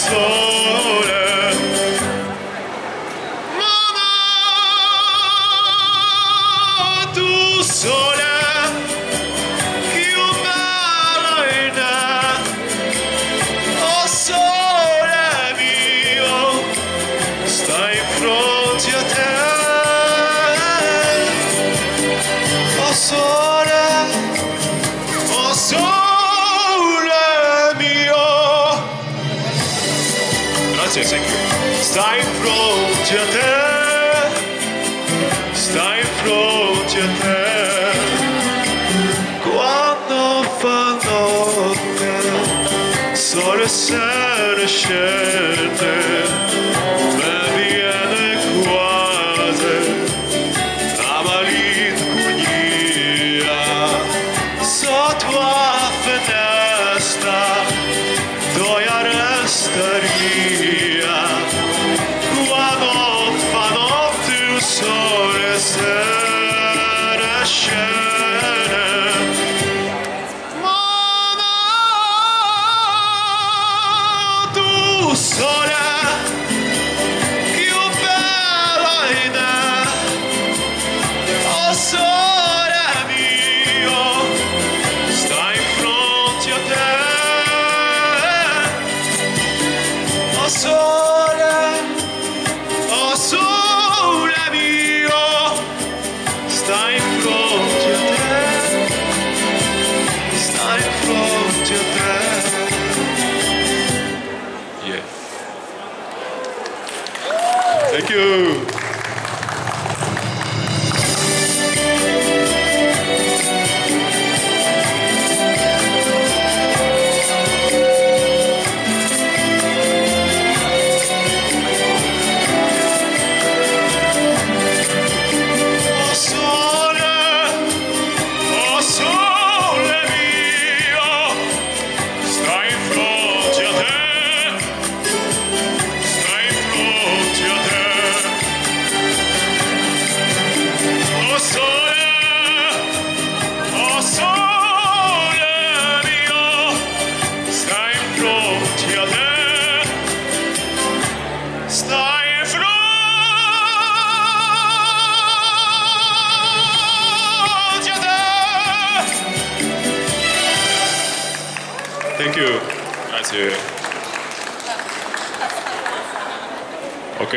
sole. Mamma, tu sole, più bella in te. Oh sole mio, stai pronti a te. Oh sole mio. Grazie, thank you. Stai pronti a te, stai pronti a te. Quando fa notte, sole sera scende, me viene quasi la malinconia. Sotto la finestra, doia restaria. Quando fa notte il sole sera scende. Mamma, tu sole, più bella in te. Oh sole mio, stai pronti a te. Oh sole mio, stai pronti a te, stai pronti a te. Yeah. Thank you. Oh sole mio, stai pronti a te, stai pronti a te. Oh sole mio, stai pronti a te, stai pronti a te. Thank you. Grazie. Ok.